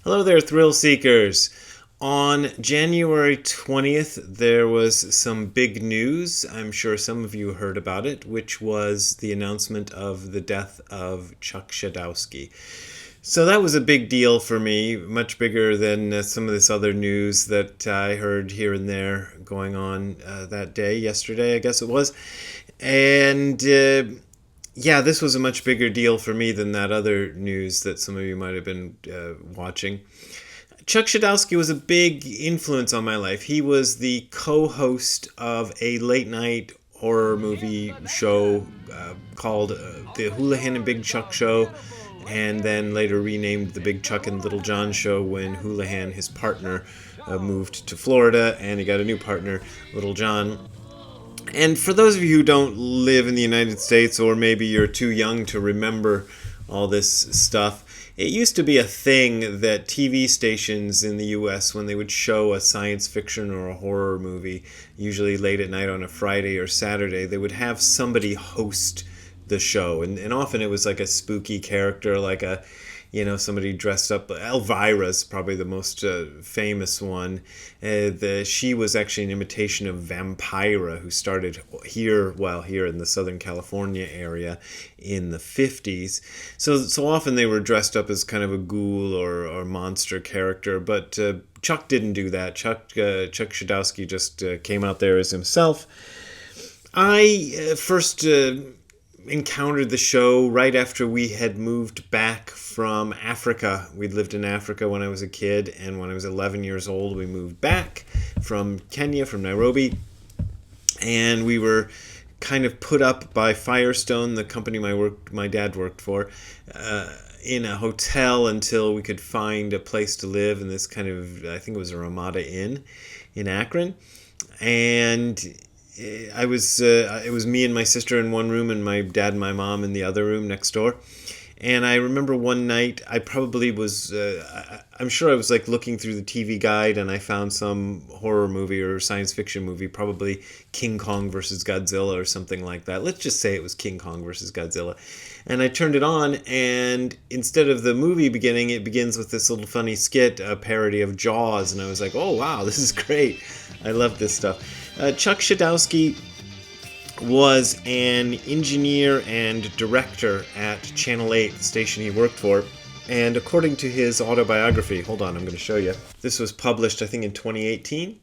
Hello there, thrill seekers. On January 20th, there was some big news. I'm sure some of you heard about it, which was the announcement of the death of Chuck Schodowski. So that was a big deal for me, much bigger than some of this other news that I heard here and there going on that day, yesterday, I guess it was. And yeah, this was a much bigger deal for me than that other news that some of you might have been watching. Chuck Schodowski was a big influence on my life. He was the co-host of a late-night horror movie show called The Houlihan and Big Chuck Show, and then later renamed The Big Chuck and Little John Show when Houlihan, his partner, moved to Florida, and he got a new partner, Little John. And for those of you who don't live in the United States, or maybe you're too young to remember all this stuff, it used to be a thing that TV stations in the US, when they would show a science fiction or a horror movie, usually late at night on a Friday or Saturday, they would have somebody host the show. And often it was like a spooky character, like somebody dressed up. Elvira's probably the most famous one. She was actually an imitation of Vampira, who started here in the Southern California area in the 50s. So often they were dressed up as kind of a ghoul or monster character, but Chuck didn't do that. Chuck Schodowski just came out there as himself. I first encountered the show right after we had moved back from Africa. We'd lived in Africa when I was a kid, and when I was 11 years old, we moved back from Kenya, from Nairobi, and we were kind of put up by Firestone, the company my dad worked for, in a hotel until we could find a place to live in this kind of, I think it was a Ramada Inn in Akron. And it was me and my sister in one room and my dad and my mom in the other room next door. And I remember one night, I'm sure I was like looking through the TV guide, and I found some horror movie or science fiction movie, probably King Kong versus Godzilla or something like that. Let's just say it was King Kong versus Godzilla. And I turned it on, and instead of the movie beginning, it begins with this little funny skit, a parody of Jaws. And I was like, oh wow, this is great. I love this stuff. Chuck Schodowski was an engineer and director at Channel 8, the station he worked for. And according to his autobiography, hold on, I'm going to show you. This was published, I think, in 2018.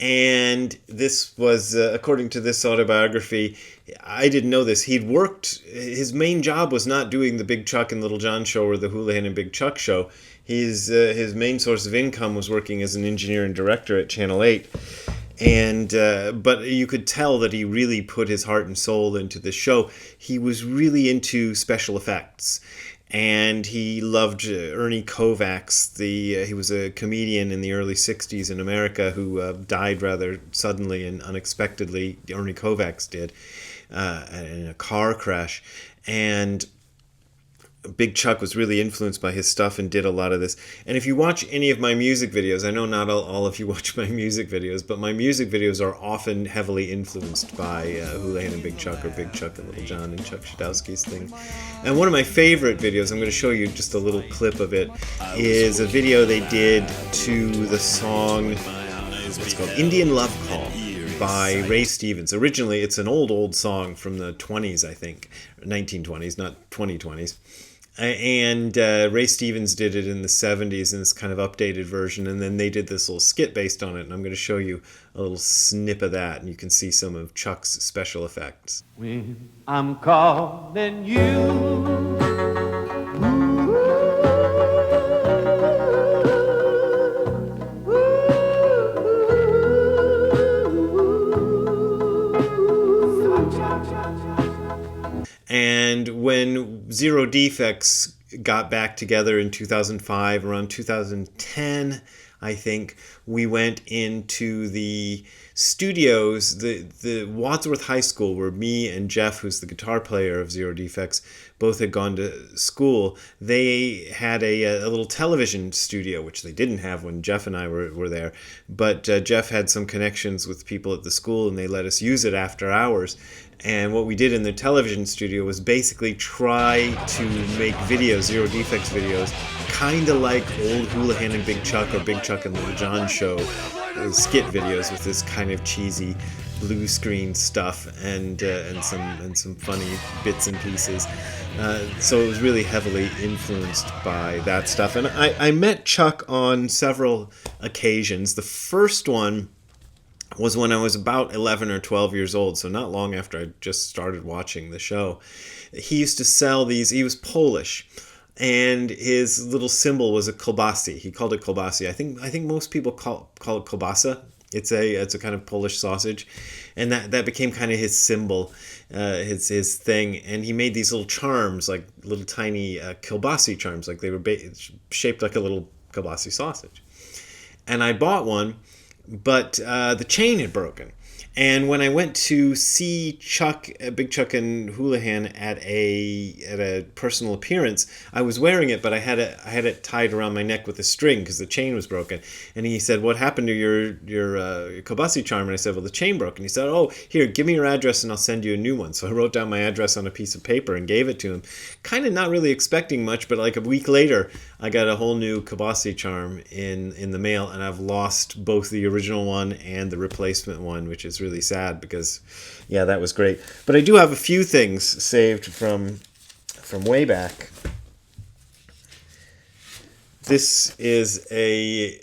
And this was, according to this autobiography, I didn't know this. His main job was not doing the Big Chuck and Little John show or the Houlihan and Big Chuck show. His main source of income was working as an engineer and director at Channel 8. And but you could tell that he really put his heart and soul into the show. He was really into special effects, and he loved Ernie Kovacs. He was a comedian in the early 60s in America who died rather suddenly and unexpectedly. Ernie Kovacs did in a car crash. And Big Chuck was really influenced by his stuff and did a lot of this. And if you watch any of my music videos, I know not all of you watch my music videos, but my music videos are often heavily influenced by Houlihan and Big Chuck, or Big Chuck and Little John and Chuck Schodowski's thing. And one of my favorite videos, I'm going to show you just a little clip of it, is a video they did to the song, it's called Indian Love Call by Ray Stevens. Originally, it's an old song from the 20s, I think, 1920s, not 2020s. And Ray Stevens did it in the 70s in this kind of updated version, and then they did this little skit based on it, and I'm going to show you a little snip of that, and you can see some of Chuck's special effects. When I'm calling you, and when Zero Defects got back together in 2005, around 2010, I think, we went into the studios, the Wadsworth High School, where me and Jeff, who's the guitar player of Zero Defects, both had gone to school. They had a little television studio, which they didn't have when Jeff and I were there. But Jeff had some connections with people at the school, and they let us use it after hours. And what we did in the television studio was basically try to make videos, Zero Defects videos, kind of like old Houlihan and Big Chuck or Big Chuck and Little John show skit videos with this kind of cheesy blue screen stuff and some funny bits and pieces. So it was really heavily influenced by that stuff. And I met Chuck on several occasions. The first one was when I was about 11 or 12 years old, so not long after I just started watching the show. He used to sell these, he was Polish, and his little symbol was a kielbasa. He called it kielbasa. I think most people call it kielbasa. It's a kind of Polish sausage, and that became kind of his symbol, his thing. And he made these little charms, like little tiny kielbasa charms, like they were shaped like a little kielbasa sausage. And I bought one, but the chain had broken. And when I went to see Chuck, Big Chuck and Houlihan at a personal appearance, I was wearing it, but I had it tied around my neck with a string because the chain was broken. And he said, "What happened to your kielbasa charm?" And I said, "Well, the chain broke." And he said, "Oh, here, give me your address and I'll send you a new one." So I wrote down my address on a piece of paper and gave it to him, kind of not really expecting much. But like a week later, I got a whole new kielbasa charm in the mail, and I've lost both the original one and the replacement one, which is really sad because, yeah, that was great. But I do have a few things saved from way back. This is a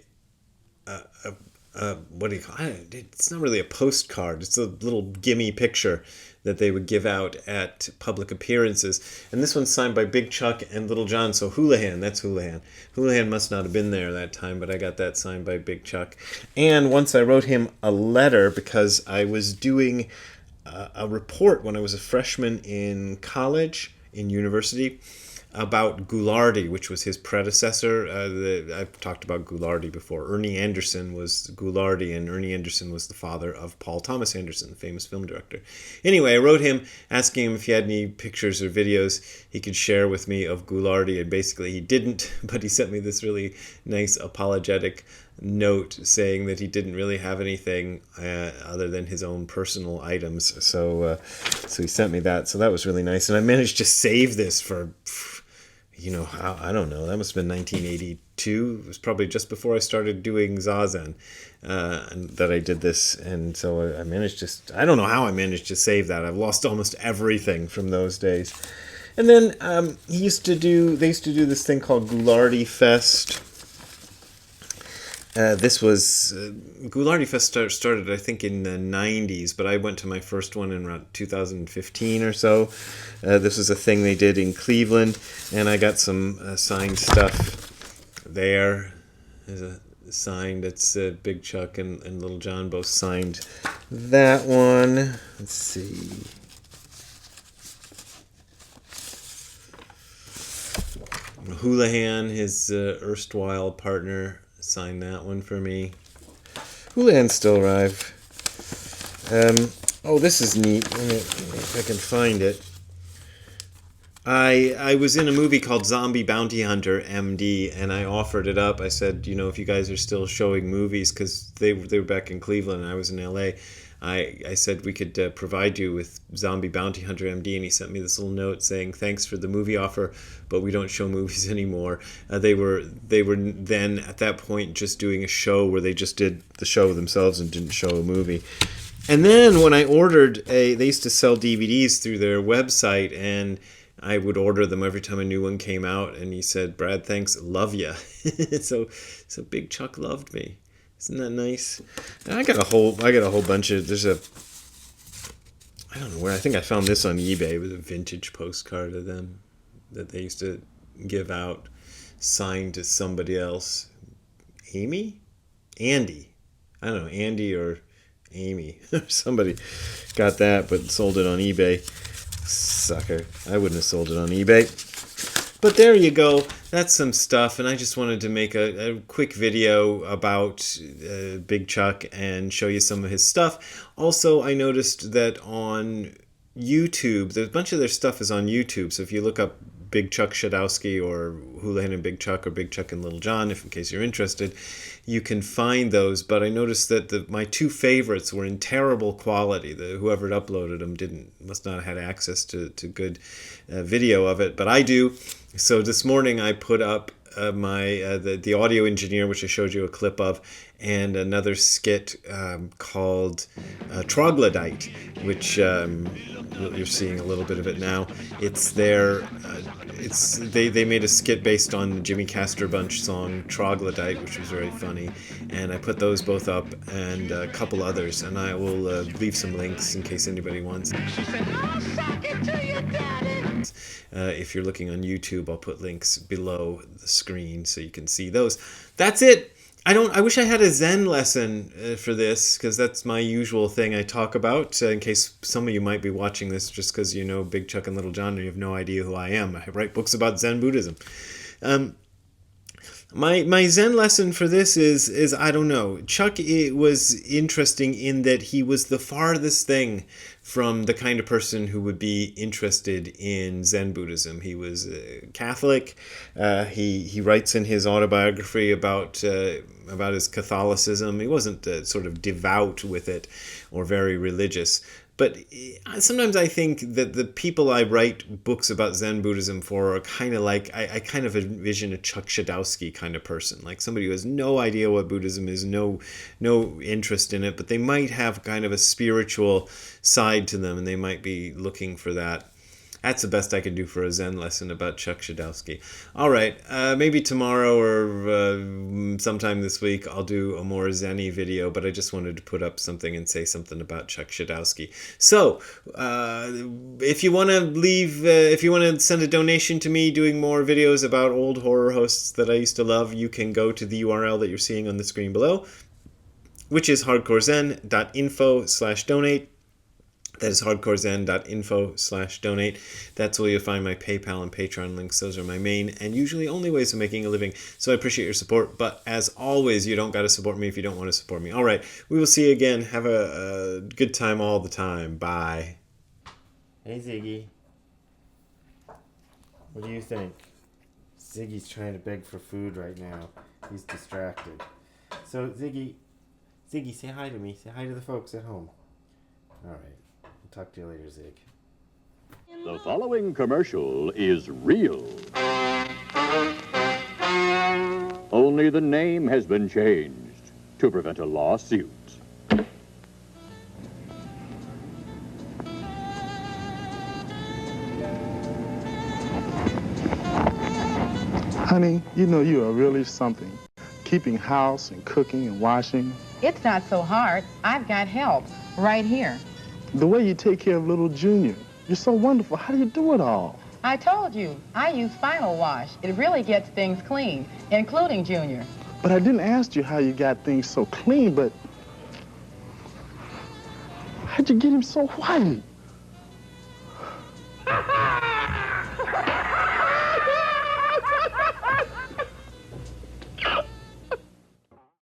what do you call it? It's not really a postcard. It's a little gimme picture that they would give out at public appearances. And this one's signed by Big Chuck and Little John. So Houlihan, that's Houlihan. Houlihan must not have been there that time, but I got that signed by Big Chuck. And once I wrote him a letter because I was doing a report when I was a freshman in college, in university, about Ghoulardi, which was his predecessor. I've talked about Ghoulardi before. Ernie Anderson was Ghoulardi, and Ernie Anderson was the father of Paul Thomas Anderson, the famous film director. Anyway, I wrote him asking him if he had any pictures or videos he could share with me of Ghoulardi, and basically he didn't, but he sent me this really nice apologetic note saying that he didn't really have anything other than his own personal items. So he sent me that. So that was really nice, and I managed to save this for, I don't know, that must have been 1982. It was probably just before I started doing Zazen that I did this. And so I managed to, I don't know how I managed to save that. I've lost almost everything from those days. And then they used to do this thing called Ghoulardi Fest. This was Ghoulardi Fest started, I think, in the 90s, but I went to my first one in around 2015 or so. This was a thing they did in Cleveland, and I got some signed stuff there. There's a sign that's Big Chuck and Little John both signed that one. Let's see. Houlihan, his erstwhile partner, signed that one for me. Houlihan's still alive. This is neat. Let me see if I can find it. I was in a movie called Zombie Bounty Hunter MD, and I offered it up. I said, if you guys are still showing movies, because they were back in Cleveland and I was in LA, I said we could provide you with Zombie Bounty Hunter MD, and he sent me this little note saying, "Thanks for the movie offer, but we don't show movies anymore." They were then at that point just doing a show where they just did the show themselves and didn't show a movie. And then when I ordered they used to sell DVDs through their website, and I would order them every time a new one came out, and he said, "Brad, thanks, love ya." so Big Chuck loved me. Isn't that nice? And I got a whole bunch of, I don't know where, I think I found this on eBay. It was a vintage postcard of them that they used to give out, signed to somebody else. Andy? I don't know, Andy or Amy. Somebody got that but sold it on eBay. Sucker. I wouldn't have sold it on eBay. But there you go. That's some stuff, and I just wanted to make a quick video about Big Chuck and show you some of his stuff. Also, I noticed that on YouTube, there's a bunch of their stuff is on YouTube, so if you look up Big Chuck Schodowski or Houlihan and Big Chuck or Big Chuck and Little John, if in case you're interested, you can find those. But I noticed that my two favorites were in terrible quality. Whoever had uploaded them must not have had access to good video of it, but I do. So this morning I put up the audio engineer, which I showed you a clip of, and another skit called Troglodyte, which you're seeing a little bit of it now. It's they made a skit based on the Jimmy Castor Bunch song Troglodyte, which was very funny, and I put those both up and a couple others, and I will leave some links in case anybody wants. She said, "I'll suck it to you, Daddy." If you're looking on YouTube, I'll put links below the screen so you can see those. That's it. I wish I had a Zen lesson for this, because that's my usual thing I talk about, in case some of you might be watching this just because you know Big Chuck and Little John and you have no idea who I am. I write books about Zen Buddhism. My Zen lesson for this is I don't know. Chuck was interesting in that he was the farthest thing from the kind of person who would be interested in Zen Buddhism. He was Catholic. He writes in his autobiography about his Catholicism. He wasn't sort of devout with it or very religious. But sometimes I think that the people I write books about Zen Buddhism for are kind of like, I kind of envision a Chuck Schodowski kind of person, like somebody who has no idea what Buddhism is, no interest in it, but they might have kind of a spiritual side to them, and they might be looking for that. That's the best I can do for a Zen lesson about Chuck Schodowski. All right, maybe tomorrow or sometime this week I'll do a more Zen-y video, but I just wanted to put up something and say something about Chuck Schodowski. So, if you want to send a donation to me doing more videos about old horror hosts that I used to love, you can go to the URL that you're seeing on the screen below, which is hardcorezen.info/donate. That is hardcorezen.info/donate. That's where you'll find my PayPal and Patreon links. Those are my main and usually only ways of making a living. So I appreciate your support. But as always, you don't got to support me if you don't want to support me. All right. We will see you again. Have a good time all the time. Bye. Hey, Ziggy. What do you think? Ziggy's trying to beg for food right now. He's distracted. So, Ziggy, say hi to me. Say hi to the folks at home. All right. Talk to you later, Zig. The following commercial is real. Only the name has been changed to prevent a lawsuit. Honey, you know you are really something. Keeping house and cooking and washing. It's not so hard. I've got help right here. The way you take care of little Junior, you're so wonderful. How do you do it all? I told you, I use Final Wash. It really gets things clean, including Junior. But I didn't ask you how you got things so clean, but how'd you get him so white?